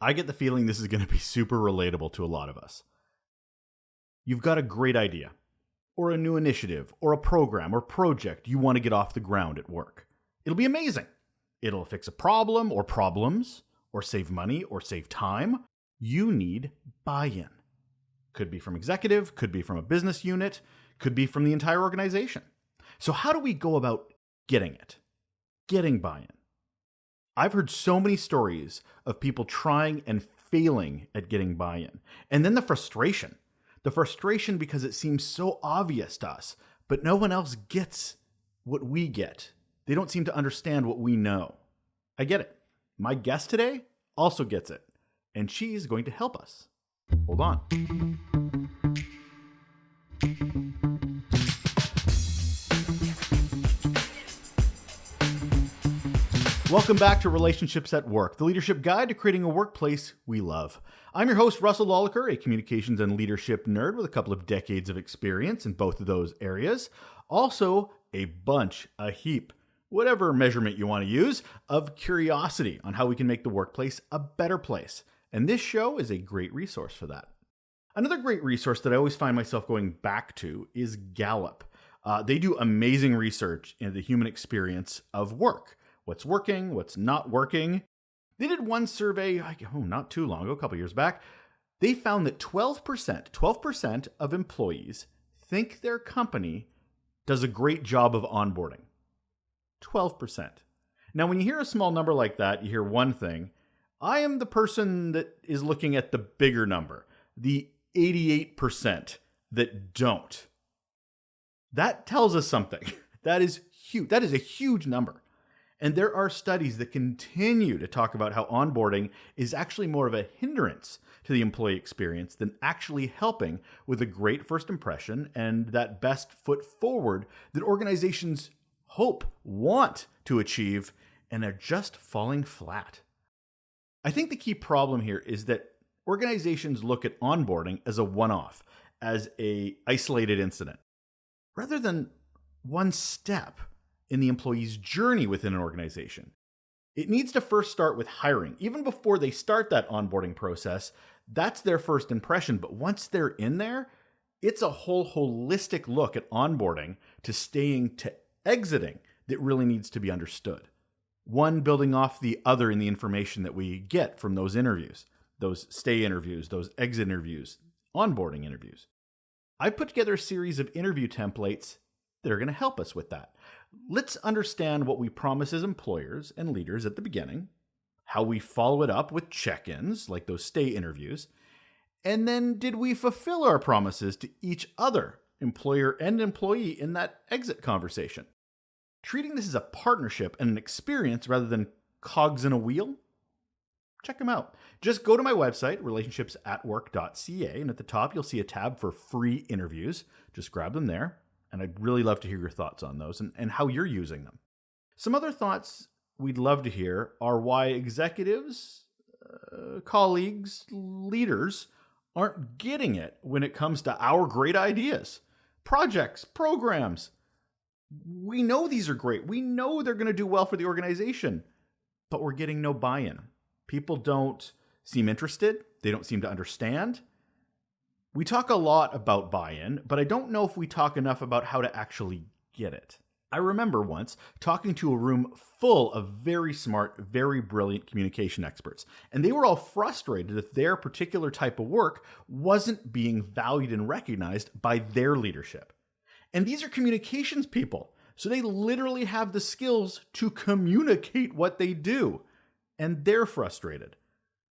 I get the feeling this is going to be super relatable to a lot of us. You've got a great idea, or a new initiative, or a program or project you want to get off the ground at work. It'll be amazing. It'll fix a problem or problems, or save money or save time. You need buy-in. Could be from executive, could be from a business unit, could be from the entire organization. So how do we go about getting it? Getting buy-in. I've heard so many stories of people trying and failing at getting buy-in. And then the frustration. The frustration because it seems so obvious to us, but no one else gets what we get. They don't seem to understand what we know. I get it. My guest today also gets it, and she's going to help us. Hold on. Welcome back to Relationships at Work, the leadership guide to creating a workplace we love. I'm your host, Russel, a communications and leadership nerd with a couple of decades of experience in both of those areas. Also, a heap, whatever measurement you want to use, of curiosity on how we can make the workplace a better place. And this show is a great resource for that. Another great resource that I always find myself going back to is Gallup. They do amazing research into the human experience of work. What's working, what's not working. They did one survey, not too long ago, a couple years back. They found that 12% of employees think their company does a great job of onboarding. 12%. Now, when you hear a small number like that, you hear one thing. I am the person that is looking at the bigger number, the 88% that don't. That tells us something. That is huge. That is a huge number. And there are studies that continue to talk about how onboarding is actually more of a hindrance to the employee experience than actually helping with a great first impression and that best foot forward that organizations want to achieve and are just falling flat. I think the key problem here is that organizations look at onboarding as a one-off, as an isolated incident, rather than one step in the employee's journey within an organization. It needs to first start with hiring. Even before they start that onboarding process, that's their first impression. But once they're in there, it's a whole holistic look at onboarding to staying to exiting that really needs to be understood. One building off the other in the information that we get from those interviews, those stay interviews, those exit interviews, onboarding interviews. I've put together a series of interview templates that are going to help us with that. Let's understand what we promise as employers and leaders at the beginning, how we follow it up with check-ins, like those stay interviews, and then did we fulfill our promises to each other, employer and employee, in that exit conversation? Treating this as a partnership and an experience rather than cogs in a wheel? Check them out. Just go to my website, relationshipsatwork.ca, and at the top you'll see a tab for free interviews. Just grab them there. And I'd really love to hear your thoughts on those and how you're using them. Some other thoughts we'd love to hear are why executives, colleagues, leaders aren't getting it when it comes to our great ideas, projects, programs. We know these are great. We know they're going to do well for the organization, but we're getting no buy-in. People don't seem interested. They don't seem to understand. We talk a lot about buy-in, but I don't know if we talk enough about how to actually get it. I remember once talking to a room full of very smart, very brilliant communication experts, and they were all frustrated that their particular type of work wasn't being valued and recognized by their leadership. And these are communications people, so they literally have the skills to communicate what they do, and they're frustrated.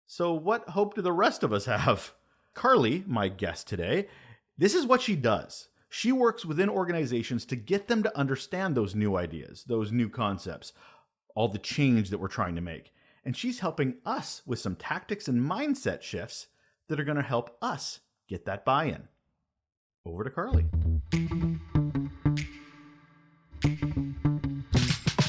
So what hope do the rest of us have? Carly, my guest today, this is what she does. She works within organizations to get them to understand those new ideas, those new concepts, all the change that we're trying to make. And she's helping us with some tactics and mindset shifts that are going to help us get that buy-in. Over to Carly.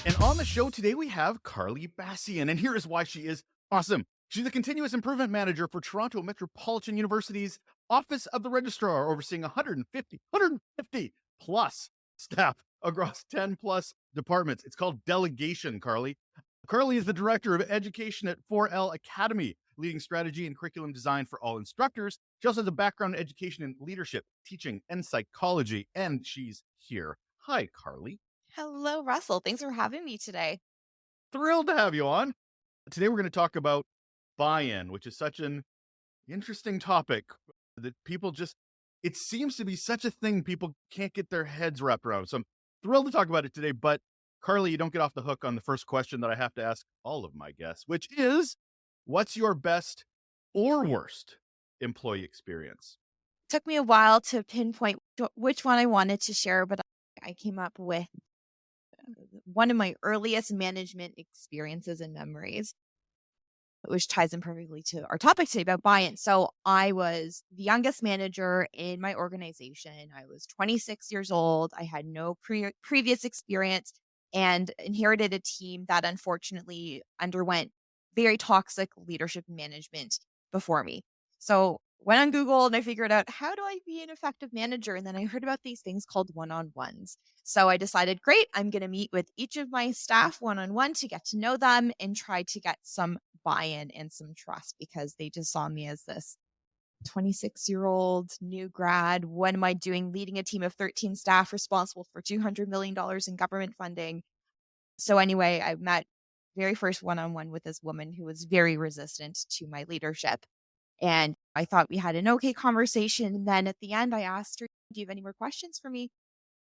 And on the show today, we have Carly Basian, and here is why she is awesome. She's the Continuous Improvement Manager for Toronto Metropolitan University's Office of the Registrar, overseeing 150 plus staff across 10 plus departments. It's called delegation, Carly. Carly is the Director of Education at 4L Academy, leading strategy and curriculum design for all instructors. She also has a background in education and leadership, teaching, and psychology, and she's here. Hi, Carly. Hello, Russell. Thanks for having me today. Thrilled to have you on. Today we're going to talk about buy-in, which is such an interesting topic that people just, it seems to be such a thing people can't get their heads wrapped around. So I'm thrilled to talk about it today. But Carly, you don't get off the hook on the first question that I have to ask all of my guests, which is, what's your best or worst employee experience? Took me a while to pinpoint which one I wanted to share, but I came up with one of my earliest management experiences and memories, which ties in perfectly to our topic today about buy-in. So I was the youngest manager in my organization. I was 26 years old. I had no previous experience and inherited a team that unfortunately underwent very toxic leadership management before me. So went on Google and I figured out, how do I be an effective manager? And then I heard about these things called one-on-ones. So I decided, great, I'm going to meet with each of my staff one-on-one to get to know them and try to get some buy-in and some trust, because they just saw me as this 26-year-old new grad. What am I doing leading a team of 13 staff responsible for $200 million in government funding? So anyway, I met very first one-on-one with this woman who was very resistant to my leadership. And I thought we had an okay conversation. And then at the end, I asked her, do you have any more questions for me?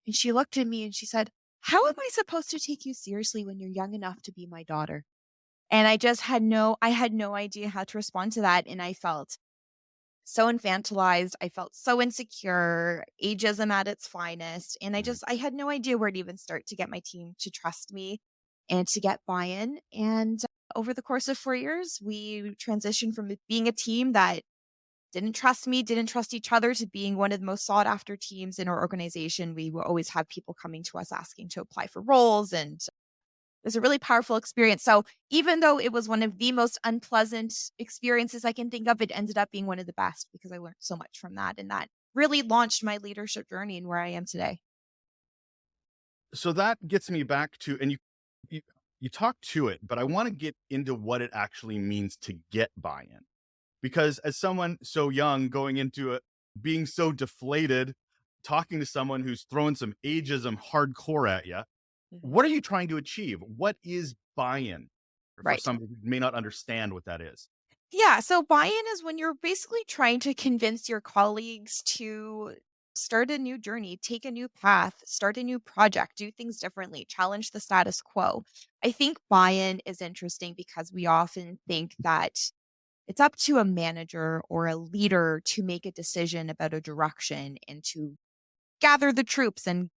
And she looked at me and she said, how am I supposed to take you seriously when you're young enough to be my daughter? And I had no idea how to respond to that. And I felt so infantilized. I felt so insecure, ageism at its finest. And I had no idea where to even start to get my team to trust me and to get buy-in. And over the course of 4 years, we transitioned from being a team that didn't trust me, didn't trust each other, to being one of the most sought after teams in our organization. We will always have people coming to us asking to apply for roles, and it was a really powerful experience. So even though it was one of the most unpleasant experiences I can think of, it ended up being one of the best because I learned so much from that. And that really launched my leadership journey and where I am today. So that gets me back to, and you, you talk to it, but I want to get into what it actually means to get buy-in. Because as someone so young going into it, being so deflated, talking to someone who's throwing some ageism hardcore at you, Mhm. what are you trying to achieve? What is buy-in for Right. somebody who may not understand what that is? Yeah. So buy-in is when you're basically trying to convince your colleagues to start a new journey, take a new path, start a new project, do things differently, challenge the status quo. I think buy-in is interesting because we often think that it's up to a manager or a leader to make a decision about a direction and to gather the troops and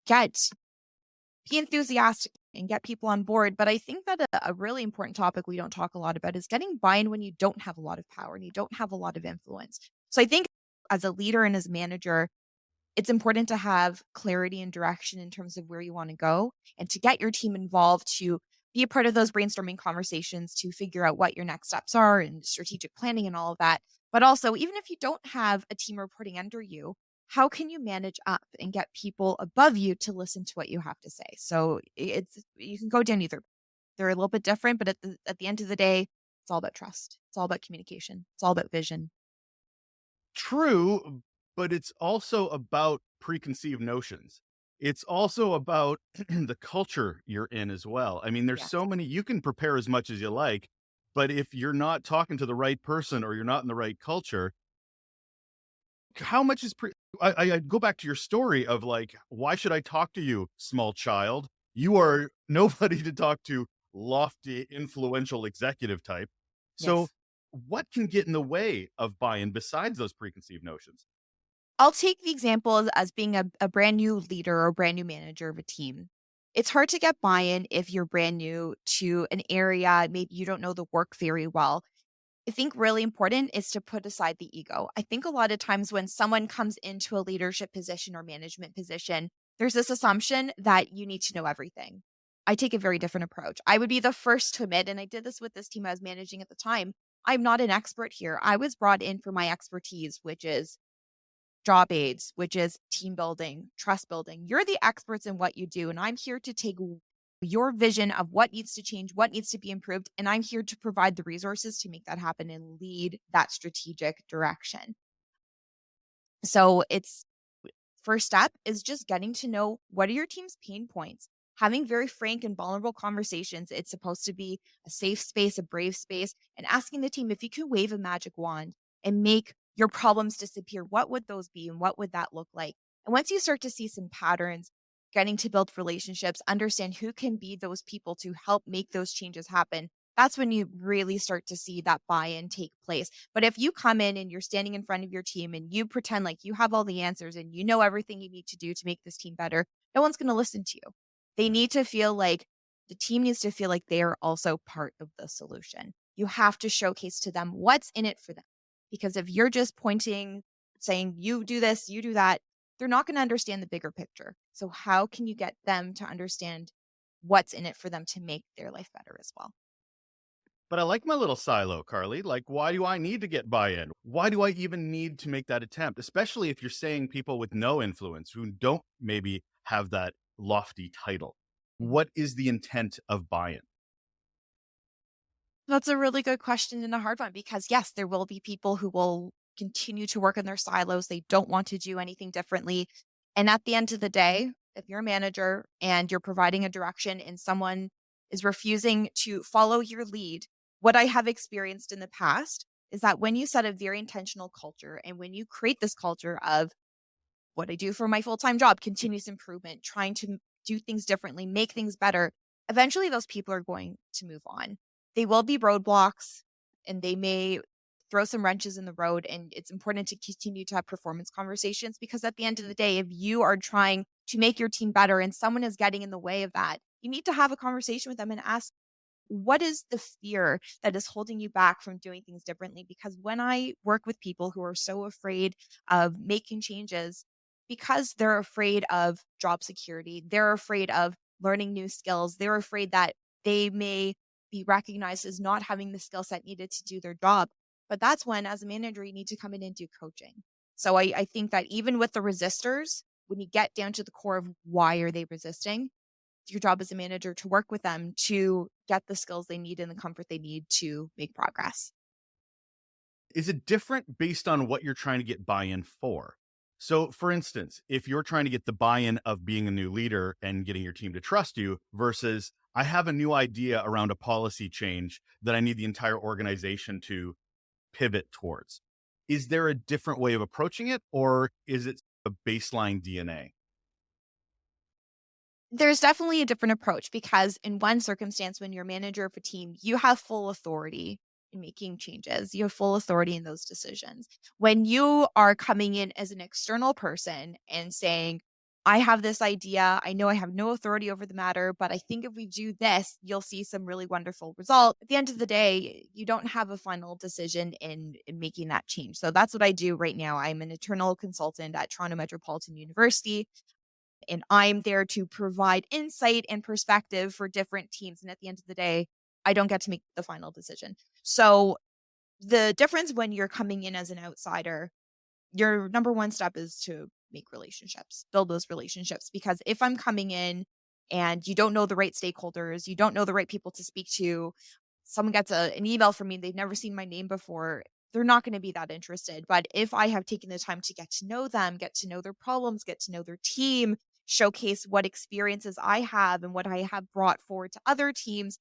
be enthusiastic and get people on board. But I think that a really important topic we don't talk a lot about is getting buy-in when you don't have a lot of power and you don't have a lot of influence. So I think as a leader and as a manager, it's important to have clarity and direction in terms of where you want to go, and to get your team involved, to be a part of those brainstorming conversations, to figure out what your next steps are and strategic planning and all of that. But also, even if you don't have a team reporting under you, how can you manage up and get people above you to listen to what you have to say? So it's, you can go down either. They're a little bit different, but at the end of the day, it's all about trust. It's all about communication. It's all about vision. True, but it's also about preconceived notions. It's also about the culture you're in as well. I mean, there's Yes. so many, you can prepare as much as you like, but if you're not talking to the right person or you're not in the right culture, how much is I go back to your story of like, why should I talk to you, small child? You are nobody to talk to, lofty, influential executive type. So, Yes. what can get in the way of buy-in besides those preconceived notions? I'll take the example as being a brand new leader or brand new manager of a team. It's hard to get buy-in if you're brand new to an area, maybe you don't know the work very well. I think really important is to put aside the ego. I think a lot of times when someone comes into a leadership position or management position, there's this assumption that you need to know everything. I take a very different approach. I would be the first to admit, and I did this with this team I was managing at the time, I'm not an expert here. I was brought in for my expertise, which is job aids, which is team building, trust building. You're the experts in what you do, and I'm here to take your vision of what needs to change, what needs to be improved, and I'm here to provide the resources to make that happen and lead that strategic direction. So it's first step is just getting to know what are your team's pain points. Having very frank and vulnerable conversations. It's supposed to be a safe space, a brave space, and asking the team if you could wave a magic wand and make your problems disappear, what would those be and what would that look like? And once you start to see some patterns, getting to build relationships, understand who can be those people to help make those changes happen, that's when you really start to see that buy-in take place. But if you come in and you're standing in front of your team and you pretend like you have all the answers and you know everything you need to do to make this team better, no one's going to listen to you. They need to feel like the team needs to feel like they are also part of the solution. You have to showcase to them what's in it for them. Because if you're just pointing, saying, you do this, you do that, they're not going to understand the bigger picture. So, how can you get them to understand what's in it for them to make their life better as well? But I like my little silo, Carly. Like, why do I need to get buy-in? Why do I even need to make that attempt? Especially if you're saying people with no influence who don't maybe have that lofty title. What is the intent of buy-in? That's a really good question and a hard one because, yes, there will be people who will continue to work in their silos. They don't want to do anything differently. And at the end of the day, if you're a manager and you're providing a direction and someone is refusing to follow your lead, what I have experienced in the past is that when you set a very intentional culture and when you create this culture of what I do for my full-time job, continuous improvement, trying to do things differently, make things better, eventually those people are going to move on. They will be roadblocks and they may throw some wrenches in the road. And it's important to continue to have performance conversations because at the end of the day, if you are trying to make your team better and someone is getting in the way of that, you need to have a conversation with them and ask, what is the fear that is holding you back from doing things differently? Because when I work with people who are so afraid of making changes, because they're afraid of job security, they're afraid of learning new skills, they're afraid that they may be recognized as not having the skill set needed to do their job. But that's when, as a manager, you need to come in and do coaching. So I think that even with the resistors, when you get down to the core of why are they resisting, your job as a manager to work with them to get the skills they need and the comfort they need to make progress. Is it different based on what you're trying to get buy-in for? So, for instance, if you're trying to get the buy-in of being a new leader and getting your team to trust you versus I have a new idea around a policy change that I need the entire organization to pivot towards. Is there a different way of approaching it or is it a baseline DNA? There's definitely a different approach because in one circumstance, when you're manager of a team, you have full authority in making changes. You have full authority in those decisions. When you are coming in as an external person and saying, I have this idea. I know I have no authority over the matter, but I think if we do this, you'll see some really wonderful result. At the end of the day, you don't have a final decision in making that change. So that's what I do right now. I'm an internal consultant at Toronto Metropolitan University and I'm there to provide insight and perspective for different teams. And at the end of the day, I don't get to make the final decision. So the difference when you're coming in as an outsider, your number one step is to make relationships, build those relationships. Because if I'm coming in and you don't know the right stakeholders, you don't know the right people to speak to, someone gets an email from me, they've never seen my name before, they're not going to be that interested. But if I have taken the time to get to know them, get to know their problems, get to know their team, showcase what experiences I have and what I have brought forward to other teams,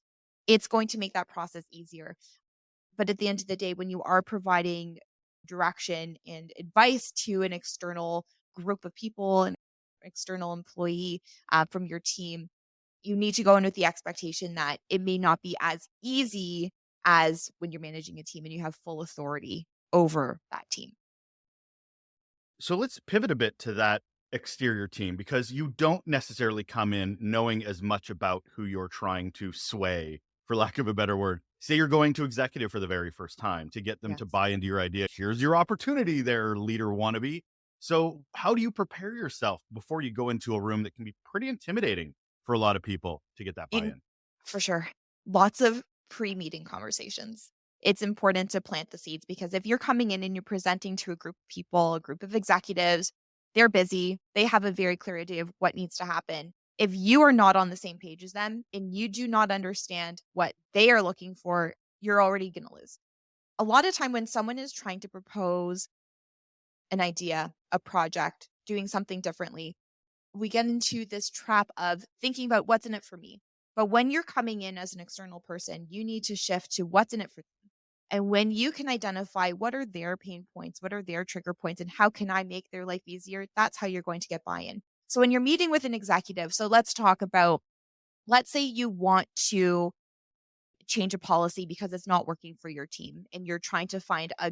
it's going to make that process easier. But at the end of the day, when you are providing direction and advice to an external group of people, an external employee from your team, you need to go in with the expectation that it may not be as easy as when you're managing a team and you have full authority over that team. So let's pivot a bit to that exterior team because you don't necessarily come in knowing as much about who you're trying to sway, for lack of a better word. Say you're going to executive for the very first time to get them to Yes. buy into your idea. Here's your opportunity there, leader wannabe. So, how do you prepare yourself before you go into a room that can be pretty intimidating for a lot of people to get that buy In in? For sure. Lots of pre-meeting conversations. It's important to plant the seeds because if you're coming in and you're presenting to a group of people, a group of executives, they're busy. They have a very clear idea of what needs to happen. If you are not on the same page as them and you do not understand what they are looking for, you're already going to lose. A lot of time when someone is trying to propose an idea, a project, doing something differently, we get into this trap of thinking about what's in it for me. But when you're coming in as an external person, you need to shift to what's in it for them. And when you can identify what are their pain points, what are their trigger points, and how can I make their life easier, that's how you're going to get buy-in. So when you're meeting with an executive, so let's talk about, let's say you want to change a policy because it's not working for your team and you're trying to find a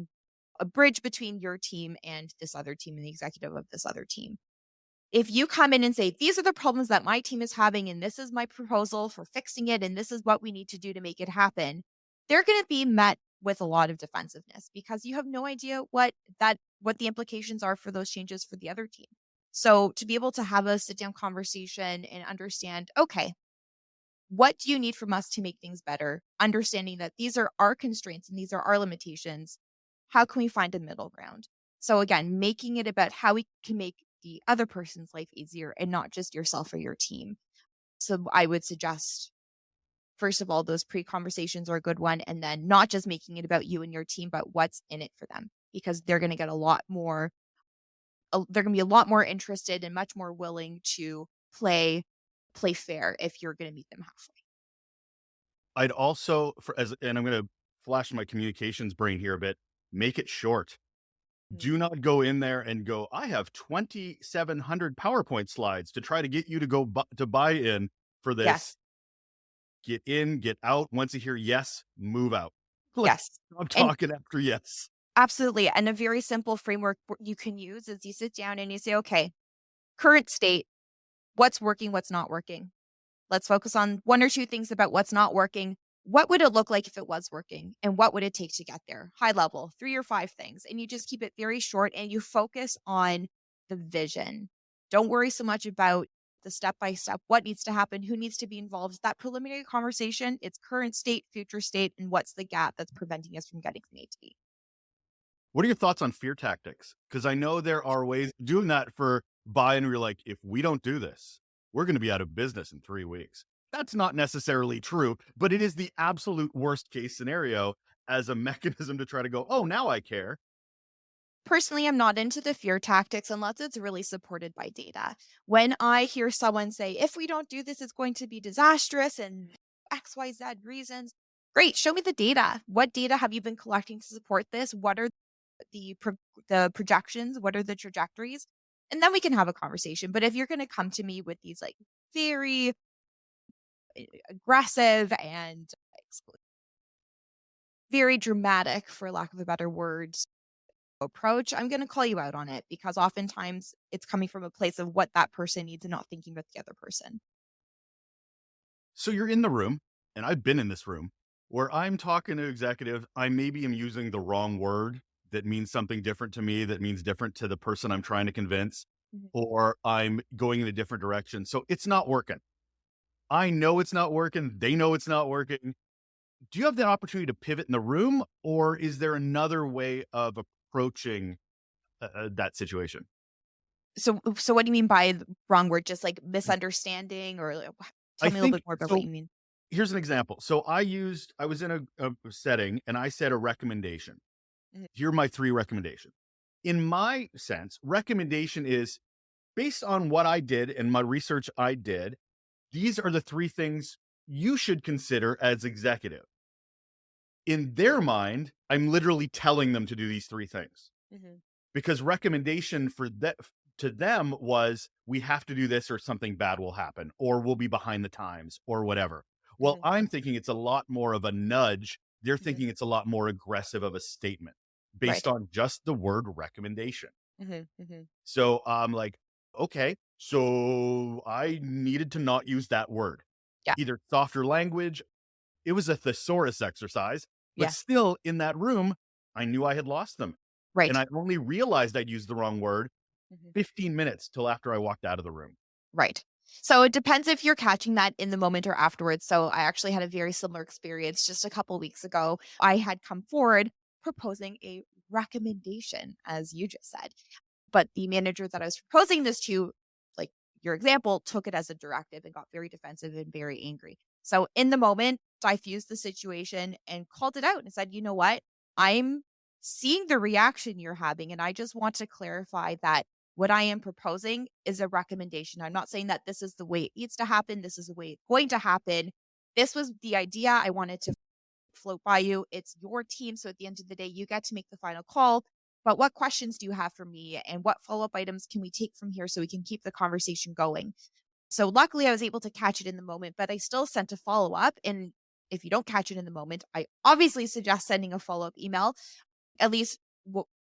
bridge between your team and this other team and the executive of this other team. If you come in and say, these are the problems that my team is having, and this is my proposal for fixing it, and this is what we need to do to make it happen, they're going to be met with a lot of defensiveness because you have no idea what the implications are for those changes for the other team. So to be able to have a sit down conversation and understand, okay, what do you need from us to make things better? Understanding that these are our constraints and these are our limitations. How can we find a middle ground? So again, making it about how we can make the other person's life easier and not just yourself or your team. So I would suggest, first of all, those pre-conversations are a good one. And then not just making it about you and your team, but what's in it for them, because they're going to get they're going to be a lot more interested and much more willing to play fair if you're going to meet them halfway. I'd also, and I'm going to flash my communications brain here a bit, make it short. Do not go in there and go, I have 2,700 PowerPoint slides to try to get you to go to buy in for this. Yes. Get in, get out. Once you hear yes, move out. Yes. I'm talking after yes. Absolutely. And a very simple framework you can use is you sit down and you say, okay, current state, what's working, what's not working. Let's focus on one or two things about what's not working. What would it look like if it was working? And what would it take to get there? High level, 3 or 5 things. And you just keep it very short and you focus on the vision. Don't worry so much about the step by step, what needs to happen, who needs to be involved. That preliminary conversation, it's current state, future state, and what's the gap that's preventing us from getting from A to B. What are your thoughts on fear tactics? Because I know there are ways of doing that for buy-in where you're like, if we don't do this, we're going to be out of business in 3 weeks. That's not necessarily true, but it is the absolute worst case scenario as a mechanism to try to go, oh, now I care. Personally, I'm not into the fear tactics unless it's really supported by data. When I hear someone say, if we don't do this, it's going to be disastrous and XYZ reasons, great, show me the data. What data have you been collecting to support this? What are the projections? What are the trajectories? And then we can have a conversation. But if you're going to come to me with these like very aggressive and very dramatic, for lack of a better word, approach, I'm going to call you out on it because oftentimes it's coming from a place of what that person needs and not thinking about the other person. So you're in the room, and I've been in this room, where I'm talking to executive. I maybe am using the wrong word that means something different to me, that means different to the person I'm trying to convince, or I'm going in a different direction. So it's not working. I know it's not working. They know it's not working. Do you have that opportunity to pivot in the room, or is there another way of approaching that situation? So what do you mean by the wrong word? Just like misunderstanding or I tell me a little think bit more about so. what you mean. Here's an example. So I was in a setting and I said a recommendation. Mhm. Here are my 3 recommendations. In my sense, recommendation is based on what I did and my research I did. These are the 3 things you should consider as executive. In their mind, I'm literally telling them to do these 3 things because recommendation to them was we have to do this or something bad will happen or we'll be behind the times or whatever. Well, I'm thinking it's a lot more of a nudge. They're thinking it's a lot more aggressive of a statement based Right. on just the word recommendation. Mm-hmm. So I'm like, okay, so I needed to not use that word. Yeah. Either softer language. It was a thesaurus exercise, but Yeah. still in that room, I knew I had lost them. And Right. I only realized I'd used the wrong word 15 minutes till after I walked out of the room. Right. So it depends if you're catching that in the moment or afterwards. So I actually had a very similar experience just a couple weeks ago. I had come forward proposing a recommendation, as you just said. But the manager that I was proposing this to, like, your example, took it as a directive and got very defensive and very angry. So in the moment, diffused the situation and called it out and said, you know what? I'm seeing the reaction you're having. And I just want to clarify that what I am proposing is a recommendation. I'm not saying that this is the way it needs to happen. This is the way it's going to happen. This was the idea I wanted to float by you. It's your team. So at the end of the day, you get to make the final call. But what questions do you have for me? And what follow up items can we take from here so we can keep the conversation going? So luckily, I was able to catch it in the moment, but I still sent a follow up. And if you don't catch it in the moment, I obviously suggest sending a follow up email, at least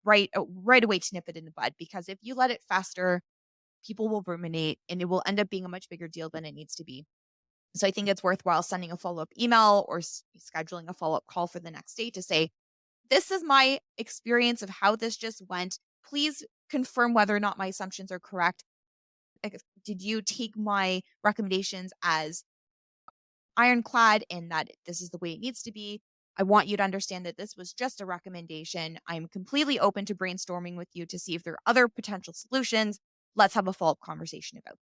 right away to nip it in the bud. Because if you let it fester, people will ruminate and it will end up being a much bigger deal than it needs to be. So I think it's worthwhile sending a follow up email or scheduling a follow up call for the next day to say, this is my experience of how this just went. Please confirm whether or not my assumptions are correct. Did you take my recommendations as ironclad and that this is the way it needs to be? I want you to understand that this was just a recommendation. I'm completely open to brainstorming with you to see if there are other potential solutions. Let's have a follow-up conversation about it.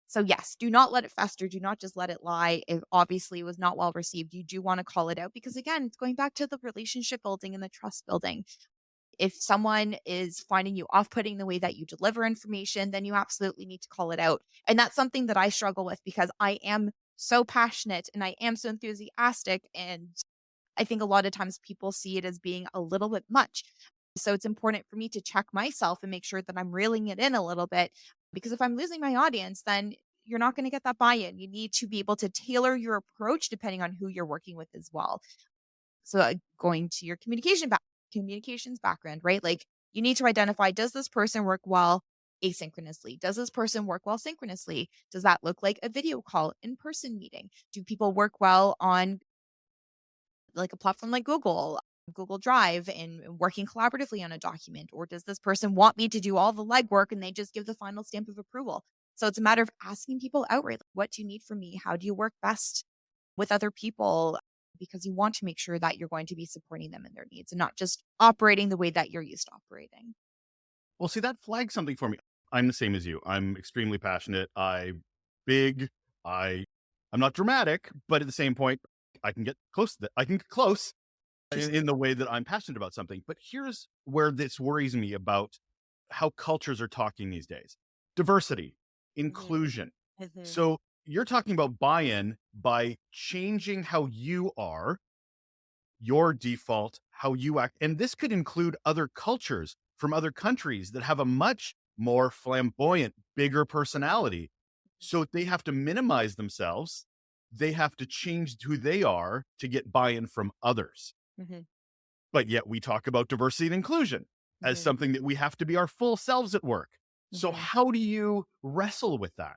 So yes, do not let it fester. Do not just let it lie. If obviously it was not well received, you do want to call it out because again, it's going back to the relationship building and the trust building. If someone is finding you off-putting the way that you deliver information, then you absolutely need to call it out. And that's something that I struggle with because I am so passionate and I am so enthusiastic. And I think a lot of times people see it as being a little bit much. So it's important for me to check myself and make sure that I'm reeling it in a little bit. Because if I'm losing my audience, then you're not going to get that buy-in. You need to be able to tailor your approach depending on who you're working with as well. So going to your communications background, right? Like you need to identify, does this person work well asynchronously? Does this person work well synchronously? Does that look like a video call, in-person meeting? Do people work well on like a platform like Google Drive and working collaboratively on a document? Or does this person want me to do all the legwork and they just give the final stamp of approval? So it's a matter of asking people outright, what do you need from me? How do you work best with other people? Because you want to make sure that you're going to be supporting them in their needs and not just operating the way that you're used to operating. Well, see, that flags something for me. I'm the same as you. I'm extremely passionate. Big. I'm not dramatic, but at the same point, I can get close to that. I can get close in the way that I'm passionate about something. But here's where this worries me about how cultures are talking these days. Diversity, inclusion. Mm-hmm. So you're talking about buy-in by changing how you are, your default, how you act. And this could include other cultures from other countries that have a much more flamboyant, bigger personality. So they have to minimize themselves. They have to change who they are to get buy-in from others. Mm-hmm. But yet we talk about diversity and inclusion as something that we have to be our full selves at work. So how do you wrestle with that?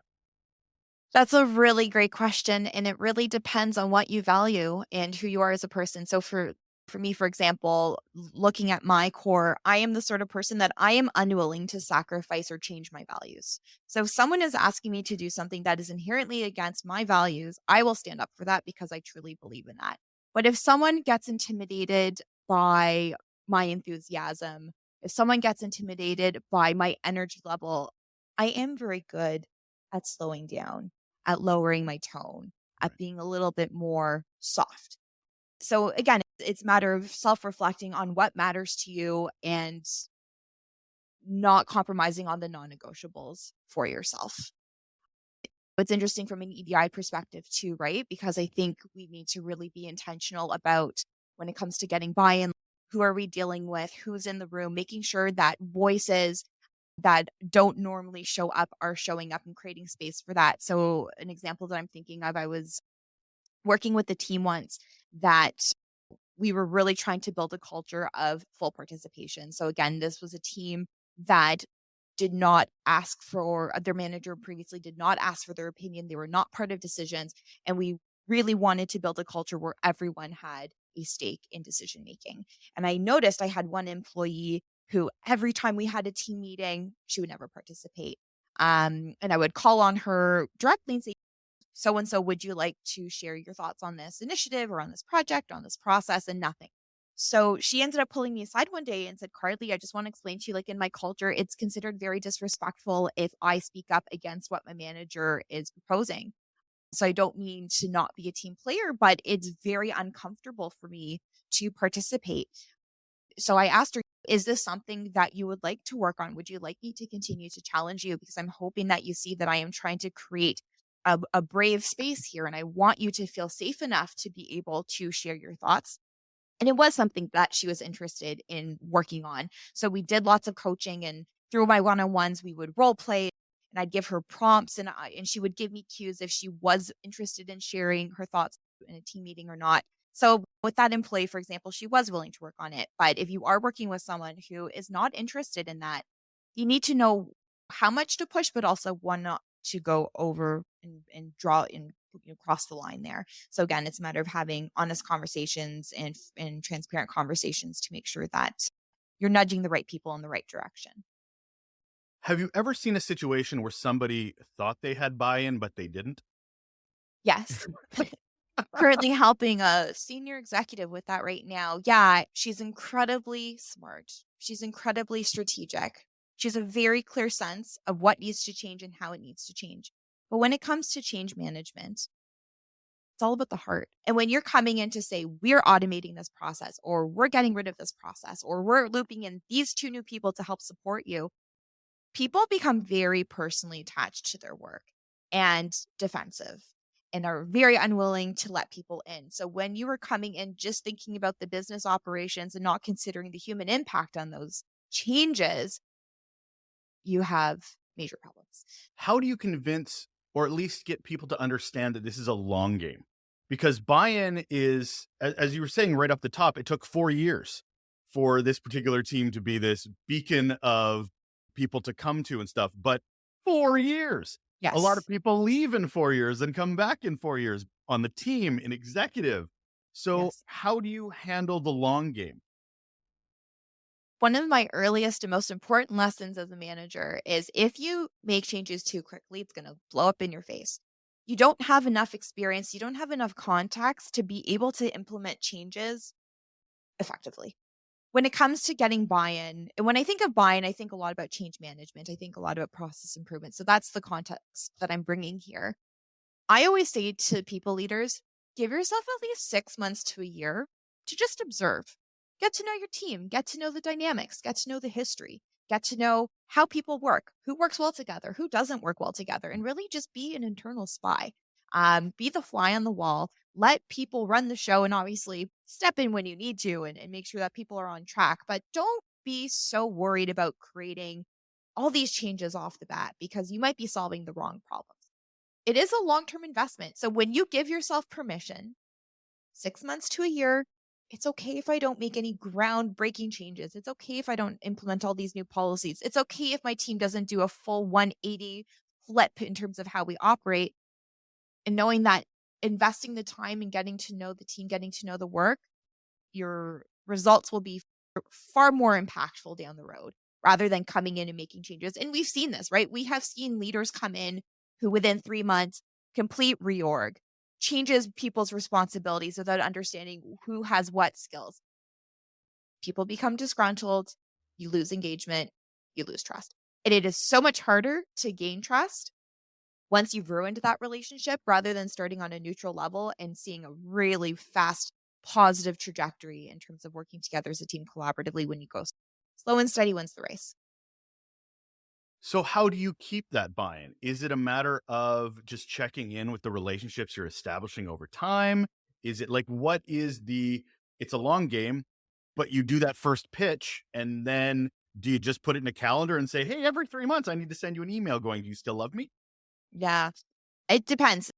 That's a really great question. And it really depends on what you value and who you are as a person. So for me, for example, looking at my core, I am the sort of person that I am unwilling to sacrifice or change my values. So if someone is asking me to do something that is inherently against my values, I will stand up for that because I truly believe in that. But if someone gets intimidated by my enthusiasm, if someone gets intimidated by my energy level, I am very good at slowing down, at lowering my tone, at being a little bit more soft. So again, it's a matter of self-reflecting on what matters to you and not compromising on the non-negotiables for yourself. It's interesting from an EDI perspective too, right? Because I think we need to really be intentional about when it comes to getting buy-in, who are we dealing with, who's in the room, making sure that voices that don't normally show up are showing up and creating space for that. So an example that I'm thinking of, I was working with the team once that we were really trying to build a culture of full participation. So again, this was a team that did not ask for their manager previously did not ask for their opinion. They were not part of decisions. And we really wanted to build a culture where everyone had a stake in decision making. And I noticed I had one employee who every time we had a team meeting, she would never participate. And I would call on her directly and say, so-and-so, would you like to share your thoughts on this initiative or on this project, on this process? And nothing. So she ended up pulling me aside one day and said, Carly, I just want to explain to you, like in my culture, it's considered very disrespectful if I speak up against what my manager is proposing. So I don't mean to not be a team player, but it's very uncomfortable for me to participate. So I asked her, is this something that you would like to work on? Would you like me to continue to challenge you? Because I'm hoping that you see that I am trying to create a brave space here. And I want you to feel safe enough to be able to share your thoughts. And it was something that she was interested in working on. So we did lots of coaching, and through my one-on-ones, we would role play, and I'd give her prompts, and she would give me cues if she was interested in sharing her thoughts in a team meeting or not. So with that employee, for example, she was willing to work on it. But if you are working with someone who is not interested in that, you need to know how much to push, but also when not to go over and draw and cross the line there. So again, it's a matter of having honest conversations and transparent conversations to make sure that you're nudging the right people in the right direction. Have you ever seen a situation where somebody thought they had buy-in, but they didn't? Yes. Currently helping a senior executive with that right now. Yeah, she's incredibly smart. She's incredibly strategic. She has a very clear sense of what needs to change and how it needs to change. But when it comes to change management, it's all about the heart. And when you're coming in to say, we're automating this process, or we're getting rid of this process, or we're looping in these two new people to help support you, people become very personally attached to their work and defensive and are very unwilling to let people in. So when you are coming in just thinking about the business operations and not considering the human impact on those changes, you have major problems. How do you convince or at least get people to understand that this is a long game? Because buy-in is, as you were saying right off the top, it took 4 years for this particular team to be this beacon of people to come to and stuff. But 4 years. A lot of Yes. people leave in 4 years and come back in 4 years on the team in executive. So Yes. how do you handle the long game? One of my earliest and most important lessons as a manager is if you make changes too quickly, it's going to blow up in your face. You don't have enough experience, you don't have enough context to be able to implement changes effectively. When it comes to getting buy-in, and when I think of buy-in, I think a lot about change management. I think a lot about process improvement. So that's the context that I'm bringing here. I always say to people leaders, give yourself at least 6 months to a year to just observe. Get to know your team, get to know the dynamics, get to know the history, get to know how people work, who works well together, who doesn't work well together, and really just be an internal spy. Be the fly on the wall, let people run the show, and obviously step in when you need to and make sure that people are on track. But don't be so worried about creating all these changes off the bat because you might be solving the wrong problems. It is a long-term investment. So when you give yourself permission, 6 months to a year, it's okay if I don't make any groundbreaking changes. It's okay if I don't implement all these new policies. It's okay if my team doesn't do a full 180 flip in terms of how we operate. And knowing that investing the time and getting to know the team, getting to know the work, your results will be far more impactful down the road rather than coming in and making changes. And we've seen this, right? We have seen leaders come in who within 3 months complete reorg, changes people's responsibilities without understanding who has what skills. People become disgruntled, you lose engagement, you lose trust. And it is so much harder to gain trust once you've ruined that relationship rather than starting on a neutral level and seeing a really fast positive trajectory in terms of working together as a team collaboratively when you go slow and steady wins the race. So how do you keep that buy-in? Is it a matter of just checking in with the relationships you're establishing over time? Is it like what is the it's a long game, but you do that first pitch and then do you just put it in a calendar and say, "Hey, every 3 months I need to send you an email going, do you still love me?" Yeah, it depends.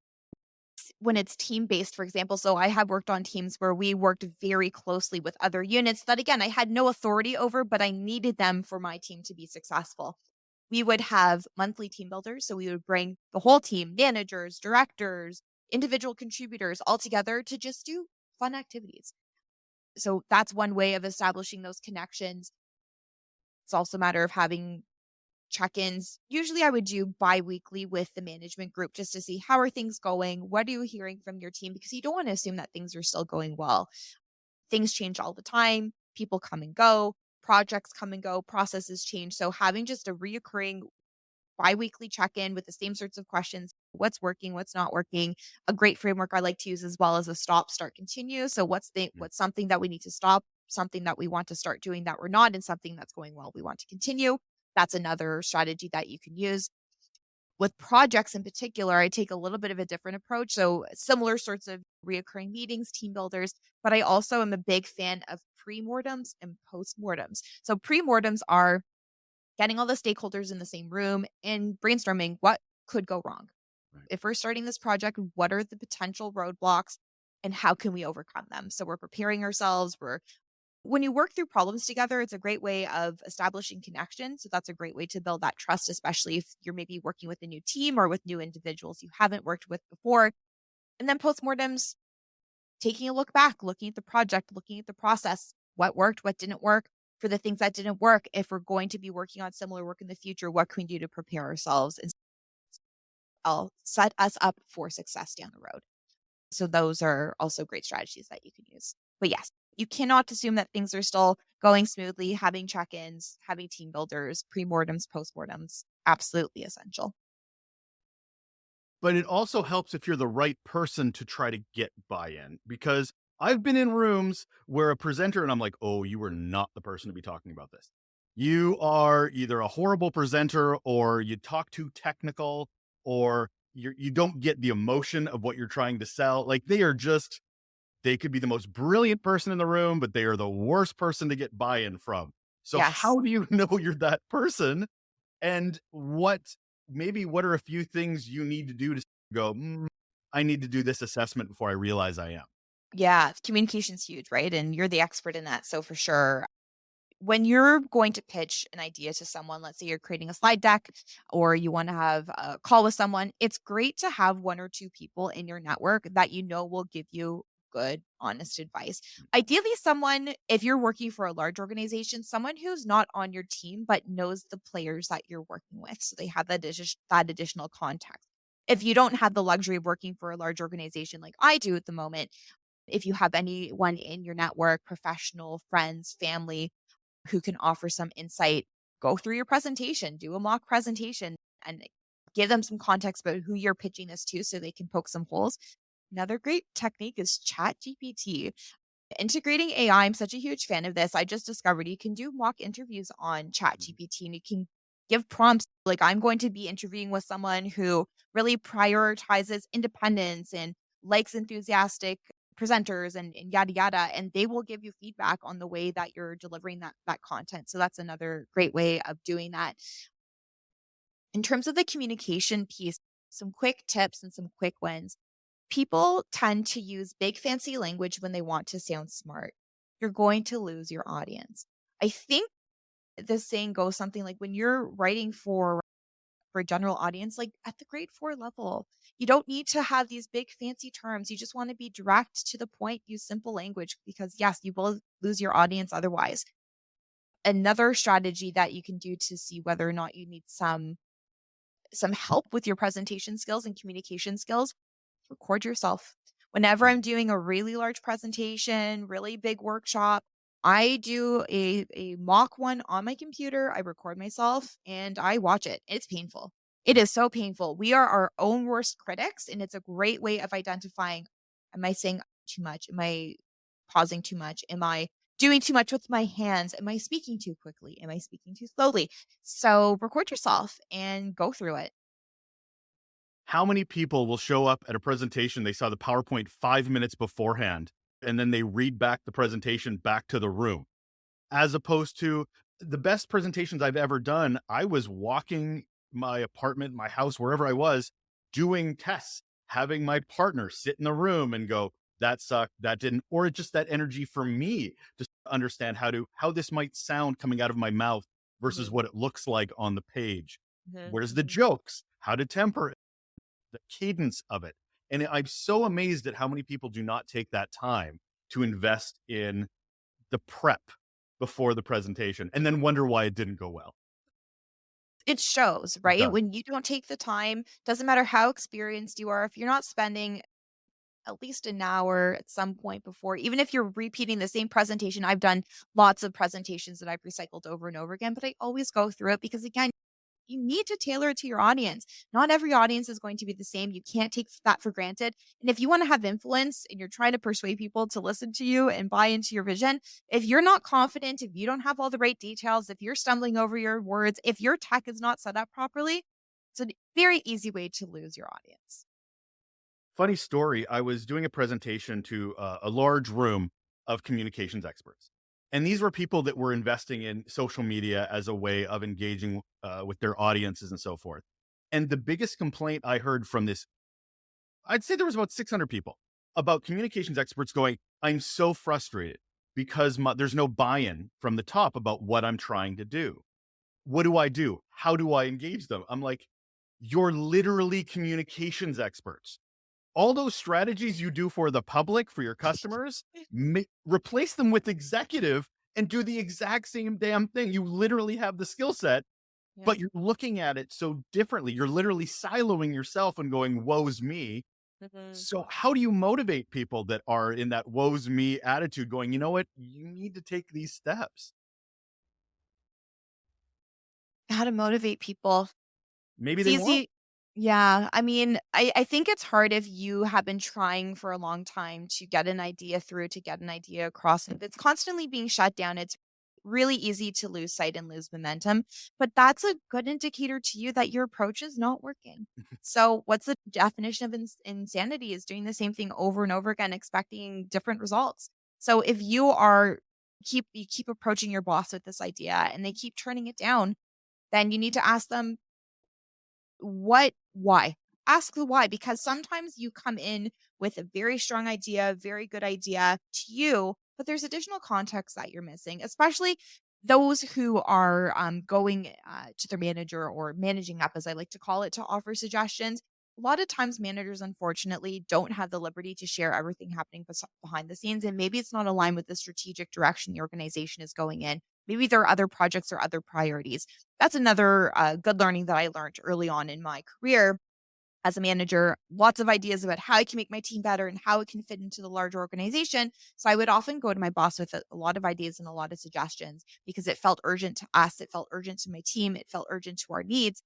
When it's team based, for example, so I have worked on teams where we worked very closely with other units that, again, I had no authority over, but I needed them for my team to be successful. We would have monthly team builders. So we would bring the whole team, managers, directors, individual contributors all together to just do fun activities. So that's one way of establishing those connections. It's also a matter of having check-ins. Usually I would do bi-weekly with the management group just to see how are things going? What are you hearing from your team? Because you don't want to assume that things are still going well. things change all the time. People come and go, projects come and go, processes change. So having just a reoccurring biweekly check-in with the same sorts of questions, what's working, what's not working. A great framework I like to use as well as a stop, start, continue. So what's something that we need to stop, something that we want to start doing that we're not, and something that's going well we want to continue. That's another strategy that you can use. With projects in particular, I take a little bit of a different approach. So similar sorts of reoccurring meetings, team builders, but I also am a big fan of pre-mortems and post-mortems. So pre-mortems are getting all the stakeholders in the same room and brainstorming what could go wrong. Right. If we're starting this project, what are the potential roadblocks and how can we overcome them? So we're preparing ourselves. When you work through problems together, it's a great way of establishing connection. So that's a great way to build that trust, especially if you're maybe working with a new team or with new individuals you haven't worked with before. And then postmortems, taking a look back, looking at the project, looking at the process, what worked, what didn't work. For the things that didn't work, if we're going to be working on similar work in the future, what can we do to prepare ourselves and set us up for success down the road? So those are also great strategies that you can use. But yes, you cannot assume that things are still going smoothly. Having check-ins, having team builders, pre-mortems, post-mortems, absolutely essential. But it also helps if you're the right person to try to get buy-in, because I've been in rooms where a presenter and I'm like, oh, you are not the person to be talking about this. You are either a horrible presenter or you talk too technical or you don't get the emotion of what you're trying to sell. Like they could be the most brilliant person in the room, but they are the worst person to get buy-in from. So Yes. how do you know you're that person? And what are a few things you need to do to go, I need to do this assessment before I realize I am? Yeah. Communication's huge, right? And you're the expert in that. So for sure, when you're going to pitch an idea to someone, let's say you're creating a slide deck or you want to have a call with someone, it's great to have one or two people in your network that you know will give you good, honest advice. Ideally, someone, if you're working for a large organization, someone who's not on your team but knows the players that you're working with. So they have that additional context. If you don't have the luxury of working for a large organization like I do at the moment, if you have anyone in your network, professional, friends, family, who can offer some insight, go through your presentation, do a mock presentation, and give them some context about who you're pitching this to so they can poke some holes. Another great technique is Chat GPT. Integrating AI, I'm such a huge fan of this. I just discovered you can do mock interviews on Chat GPT and you can give prompts. Like, I'm going to be interviewing with someone who really prioritizes independence and likes enthusiastic presenters and yada yada. And they will give you feedback on the way that you're delivering that content. So that's another great way of doing that. In terms of the communication piece, some quick tips and some quick wins. People tend to use big fancy language when they want to sound smart. You're going to lose your audience. I think the saying goes something like when you're writing for a general audience, like at the grade 4 level, you don't need to have these big fancy terms. You just want to be direct to the point, use simple language because yes, you will lose your audience otherwise. Another strategy that you can do to see whether or not you need some help with your presentation skills and communication skills, record yourself. Whenever I'm doing a really large presentation, really big workshop, I do a mock one on my computer. I record myself and I watch it. It's painful. It is so painful. We are our own worst critics, and it's a great way of identifying, am I saying too much? Am I pausing too much? Am I doing too much with my hands? Am I speaking too quickly? Am I speaking too slowly? So record yourself and go through it. How many people will show up at a presentation? They saw the PowerPoint 5 minutes beforehand, and then they read back the presentation back to the room, as opposed to the best presentations I've ever done. I was walking my apartment, my house, wherever I was, doing tests, having my partner sit in the room and go, that sucked, that didn't, or just that energy for me to understand how this might sound coming out of my mouth versus Mhm, what it looks like on the page. mhm, Where's the mhm. jokes? How to temper it, the cadence of it. And I'm so amazed at how many people do not take that time to invest in the prep before the presentation and then wonder why it didn't go well. It shows, It right? does. When you don't take the time, doesn't matter how experienced you are, if you're not spending at least an hour at some point before, even if you're repeating the same presentation. I've done lots of presentations that I've recycled over and over again, but I always go through it because, again, you need to tailor it to your audience. Not every audience is going to be the same. You can't take that for granted. And if you want to have influence and you're trying to persuade people to listen to you and buy into your vision, if you're not confident, if you don't have all the right details, if you're stumbling over your words, if your tech is not set up properly, it's a very easy way to lose your audience. Funny story. I was doing a presentation to a large room of communications experts. And these were people that were investing in social media as a way of engaging with their audiences and so forth. And the biggest complaint I heard from this, I'd say there was about 600 people, about communications experts going, I'm so frustrated because there's no buy-in from the top about what I'm trying to do. What do I do? How do I engage them? I'm like, you're literally communications experts. All those strategies you do for the public, for your customers, replace them with executive and do the exact same damn thing. You literally have the skill set, Yeah. but you're looking at it so differently. You're literally siloing yourself and going, woe's me. Mhm. So how do you motivate people that are in that woe's me attitude going, you know what? You need to take these steps. How to motivate people. Maybe It's they won't. easy. Yeah. I mean, I think it's hard if you have been trying for a long time to get an idea through, to get an idea across. If it's constantly being shut down, it's really easy to lose sight and lose momentum. But that's a good indicator to you that your approach is not working. So, what's the definition of insanity? Is doing the same thing over and over again, expecting different results. So, if you keep approaching your boss with this idea and they keep turning it down, then you need to ask them, why? Ask the why, because sometimes you come in with a very strong idea, very good idea to you, but there's additional context that you're missing, especially those who are going to their manager or managing up, as I like to call it, to offer suggestions. A lot of times, managers, unfortunately, don't have the liberty to share everything happening behind the scenes. And maybe it's not aligned with the strategic direction the organization is going in. Maybe there are other projects or other priorities. That's another good learning that I learned early on in my career as a manager. Lots of ideas about how I can make my team better and how it can fit into the larger organization. So I would often go to my boss with a lot of ideas and a lot of suggestions because it felt urgent to us. It felt urgent to my team. It felt urgent to our needs.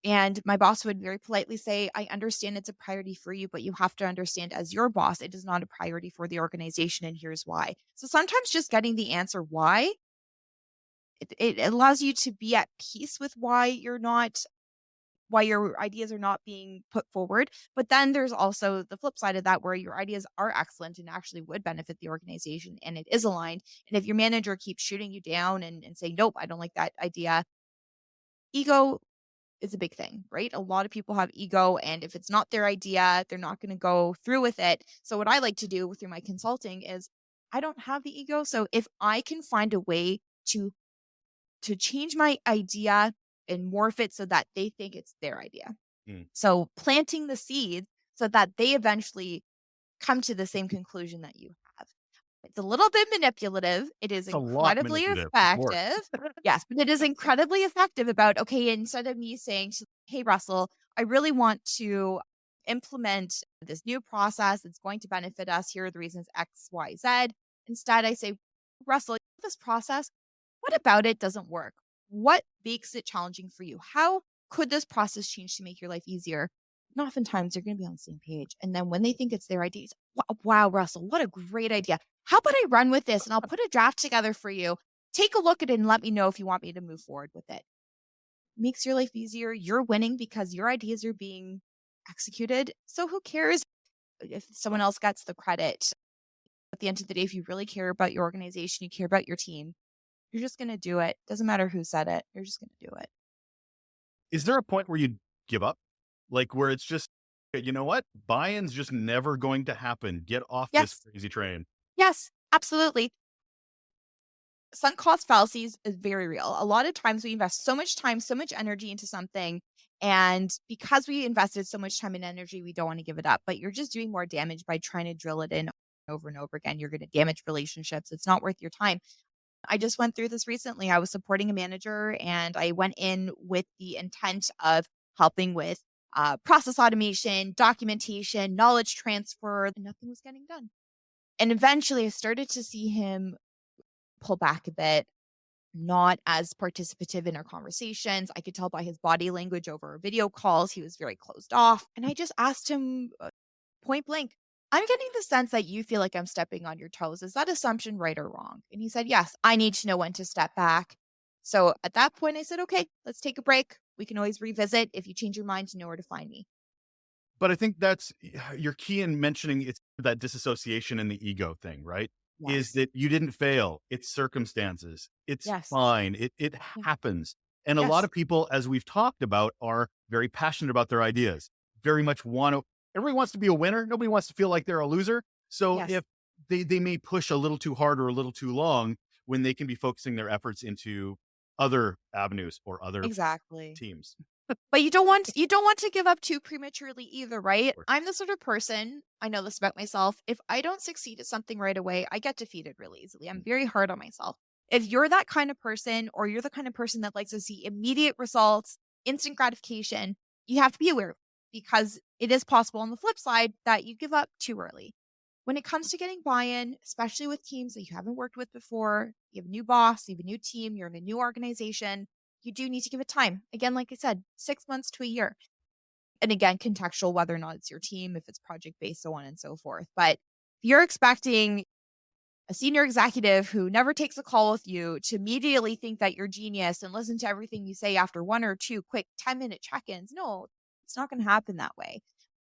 And my boss would very politely say, I understand it's a priority for you, but you have to understand, as your boss, it is not a priority for the organization. And here's why. So sometimes just getting the answer why, it allows you to be at peace with why your ideas are not being put forward. But then there's also the flip side of that, where your ideas are excellent and actually would benefit the organization and it is aligned. And if your manager keeps shooting you down and saying, nope, I don't like that idea, ego is a big thing, right? A lot of people have ego, and if it's not their idea, they're not going to go through with it. So what I like to do through my consulting is, I don't have the ego. So if I can find a way to change my idea and morph it so that they think it's their idea. Mm. So planting the seeds so that they eventually come to the same conclusion that you have. It's a little bit manipulative. It is It's a lot incredibly manipulative, for sure. effective. Yes, but it is incredibly effective about, okay, instead of me saying, hey, Russell, I really want to implement this new process. It's going to benefit us. Here are the reasons X, Y, Z. Instead, I say, Russell, this process, what about it doesn't work? What makes it challenging for you? How could this process change to make your life easier? And oftentimes they're going to be on the same page. And then when they think it's their idea, wow, Russell, what a great idea. How about I run with this and I'll put a draft together for you? Take a look at it and let me know if you want me to move forward with it. Makes your life easier. You're winning because your ideas are being executed. So who cares if someone else gets the credit? At the end of the day, if you really care about your organization, you care about your team, you're just going to do it. Doesn't matter who said it. You're just going to do it. Is there a point where you give up? Like where it's just, you know what? Buy-in's just never going to happen. Get off this Yes. crazy train. Yes, absolutely. Sunk cost fallacies is very real. A lot of times we invest so much time, so much energy into something. And because we invested so much time and energy, we don't want to give it up. But you're just doing more damage by trying to drill it in over and over again. You're going to damage relationships. It's not worth your time. I just went through this recently. I was supporting a manager and I went in with the intent of helping with process automation, documentation, knowledge transfer, and nothing was getting done. And eventually I started to see him pull back a bit, not as participative in our conversations. I could tell by his body language over video calls, he was very closed off. And I just asked him point blank, I'm getting the sense that you feel like I'm stepping on your toes. Is that assumption right or wrong? And he said, yes, I need to know when to step back. So at that point, I said, okay, let's take a break. We can always revisit. If you change your mind, you know where to find me. But I think that's your key in mentioning it's that disassociation and the ego thing, right? Is Yes. that you didn't fail. It's circumstances. It's Yes. fine. It Yeah. happens. And a lot Yes. of people, as we've talked about, are very passionate about their ideas. Very much everybody wants to be a winner. Nobody wants to feel like they're a loser. So Yes. if they may push a little too hard or a little too long when they can be focusing their efforts into other avenues or other Exactly. teams. But you don't want to give up too prematurely either, right? I'm the sort of person, I know this about myself, if I don't succeed at something right away, I get defeated really easily. I'm very hard on myself. If you're that kind of person, or you're the kind of person that likes to see immediate results, instant gratification, you have to be aware, because it is possible on the flip side that you give up too early. When it comes to getting buy-in, especially with teams that you haven't worked with before, you have a new boss, you have a new team, you're in a new organization, you do need to give it time. Again, like I said, 6 months to a year. And again, contextual, whether or not it's your team, if it's project based, so on and so forth. But if you're expecting a senior executive who never takes a call with you to immediately think that you're genius and listen to everything you say after one or two quick 10-minute check-ins, no, it's not going to happen that way.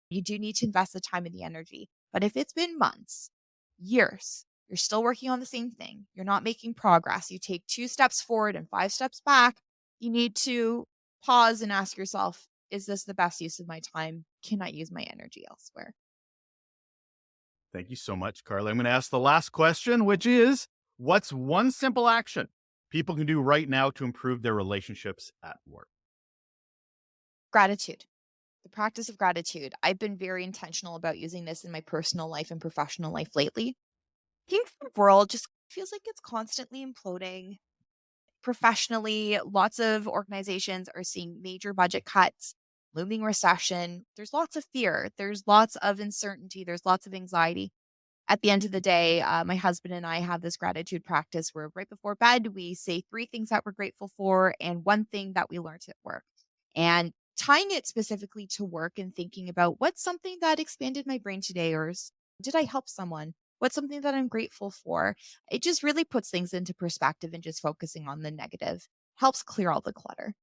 You do need to invest the time and the energy. But if it's been months, years, you're still working on the same thing, you're not making progress, you take 2 steps forward and 5 steps back, you need to pause and ask yourself, is this the best use of my time? Can I use my energy elsewhere? Thank you so much, Carly. I'm going to ask the last question, which is, what's one simple action people can do right now to improve their relationships at work? Gratitude. The practice of gratitude. I've been very intentional about using this in my personal life and professional life lately. I think the world just feels like it's constantly imploding. Professionally, lots of organizations are seeing major budget cuts, looming recession. There's lots of fear. There's lots of uncertainty. There's lots of anxiety. At the end of the day, my husband and I have this gratitude practice where right before bed, we say 3 things that we're grateful for and 1 thing that we learned at work. And tying it specifically to work and thinking about what's something that expanded my brain today, or did I help someone? What's something that I'm grateful for? It just really puts things into perspective, and just focusing on the negative helps clear all the clutter.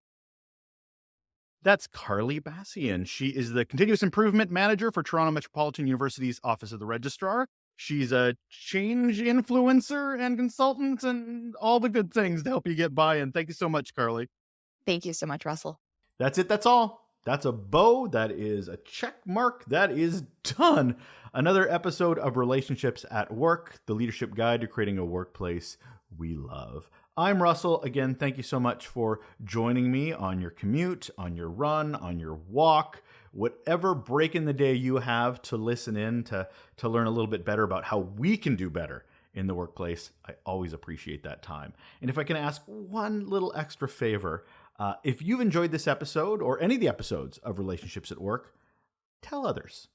That's Carly Basian. She is the Continuous Improvement Manager for Toronto Metropolitan University's Office of the Registrar. She's a change influencer and consultant and all the good things to help you get buy-in. Thank you so much, Carly. Thank you so much, Russell. That's it. That's all. That's a bow. That is a check mark. That is done. Another episode of Relationships at Work, the leadership guide to creating a workplace we love. I'm Russell. Again, thank you so much for joining me on your commute, on your run, on your walk, whatever break in the day you have to listen in to learn a little bit better about how we can do better in the workplace. I always appreciate that time. And if I can ask one little extra favor, if you've enjoyed this episode or any of the episodes of Relationships at Work, tell others.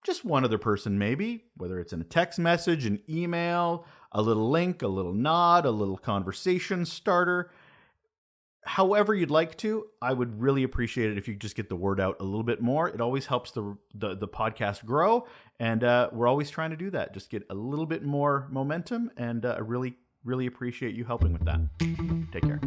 Just one other person maybe, whether it's in a text message, an email, a little link, a little nod, a little conversation starter. However you'd like to, I would really appreciate it if you could just get the word out a little bit more. It always helps the podcast grow, and we're always trying to do that. Just get a little bit more momentum, and I really, really appreciate you helping with that. Take care.